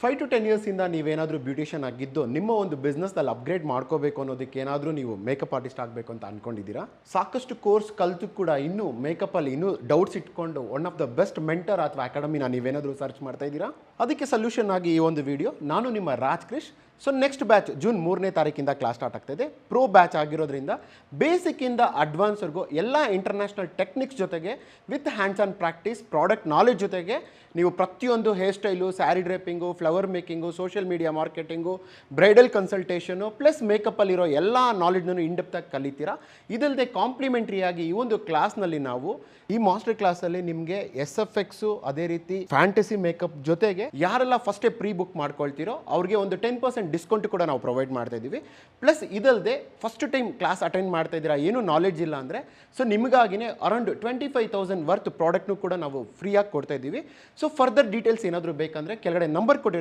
5 to 10 years ಇಂದ ನೀವೇನಾದರೂ beautician ಆಗಿದ್ದು ನಿಮ್ಮ ಒಂದು ಬಿಸ್ನೆಸ್ನಲ್ಲಿ ಅಪ್ಗ್ರೇಡ್ ಮಾಡ್ಕೋಬೇಕು ಅನ್ನೋದಕ್ಕೆ ಏನಾದರೂ ನೀವು ಮೇಕಪ್ ಆರ್ಟಿಸ್ಟ್ ಆಗಬೇಕು ಅಂತ ಅನ್ಕೊಂಡಿದ್ದೀರಾ? ಸಾಕಷ್ಟು ಕೋರ್ಸ್ ಕಲಿತು ಕೂಡ ಇನ್ನೂ ಮೇಕಪ್ಪಲ್ಲಿ ಇನ್ನೂ ಡೌಟ್ಸ್ ಇಟ್ಕೊಂಡು one of the best mentor ಅಥವಾ ಅಕಾಡೆಮಿನ ನೀವೇನಾದರೂ ಸರ್ಚ್ ಮಾಡ್ತಾ ಇದ್ದೀರಾ? ಅದಕ್ಕೆ ಸೊಲ್ಯೂಷನ್ ಆಗಿ ಈ ಒಂದು ವಿಡಿಯೋ. ನಾನು ನಿಮ್ಮ ರಾಜ್ ಕ್ರಿಶ್. ಸೊ ನೆಕ್ಸ್ಟ್ ಬ್ಯಾಚ್ ಜೂನ್ 3ನೇ ತಾರೀಕಿಂದ ಕ್ಲಾಸ್ ಸ್ಟಾರ್ಟ್ ಆಗ್ತಾ ಇದೆ. ಪ್ರೋ ಬ್ಯಾಚ್ ಆಗಿರೋದ್ರಿಂದ ಬೇಸಿಕ್ಕಿಂದ ಅಡ್ವಾನ್ಸ್ವರೆಗೂ ಎಲ್ಲ ಇಂಟರ್ನ್ಯಾಷನಲ್ ಟೆಕ್ನಿಕ್ಸ್ ಜೊತೆಗೆ with hands on practice, product knowledge ಜೊತೆಗೆ ನೀವು ಪ್ರತಿಯೊಂದು hair style, sari draping, flower making, social media marketing, bridal consultation plus ಮೇಕಪ್ಪಲ್ಲಿರೋ ಎಲ್ಲ ನಾಲೆಡ್ನೂ ಇನ್ಡೆಪ್ತಾಗಿ ಕಲಿತೀರಾ. ಇದಲ್ಲದೆ ಕಾಂಪ್ಲಿಮೆಂಟ್ರಿಯಾಗಿ ಈ ಒಂದು ಕ್ಲಾಸ್ನಲ್ಲಿ ನಾವು ಈ ಮಾಸ್ಟರ್ ಕ್ಲಾಸಲ್ಲಿ ನಿಮಗೆ SFX ಅದೇ ರೀತಿ ಫ್ಯಾಂಟಸಿ ಮೇಕಪ್ ಜೊತೆಗೆ ಯಾರೆಲ್ಲ ಫಸ್ಟೇ ಪ್ರೀ ಬುಕ್ ಮಾಡ್ಕೊಳ್ತೀರೋ ಅವ್ರಿಗೆ ಒಂದು 10% ಡಿಸ್ಕೌಂಟ್ ಕೂಡ ನಾವು ಪ್ರೊವೈಡ್ ಮಾಡ್ತಾ ಇದ್ದೀವಿ. ಪ್ಲಸ್ ಇದಲ್ಲದೆ ಫಸ್ಟ್ ಟೈಮ್ ಕ್ಲಾಸ್ ಅಟೆಂಡ್ ಮಾಡ್ತಾ ಇದ್ದೀರಾ, ಏನೂ ನಾಲೆಡ್ಜ್ ಇಲ್ಲ ಅಂದರೆ ಸೊ ನಿಮಗಾಗಿನೇ ಅರೌಂಡ್ 25,000 ವರ್ತ್ ಪ್ರಾಡಕ್ಟ್ನು ಕೂಡ ನಾವು ಫ್ರೀಯಾಗಿ ಕೊಡ್ತಾ ಇದ್ದೀವಿ. ಸೊ ಫರ್ದರ್ ಡೀಟೇಲ್ಸ್ ಏನಾದರೂ ಬೇಕಂದರೆ ಕೆಳಗಡೆ ನಂಬರ್ ಕೊಟ್ಟಿರ್ತೀವಿ,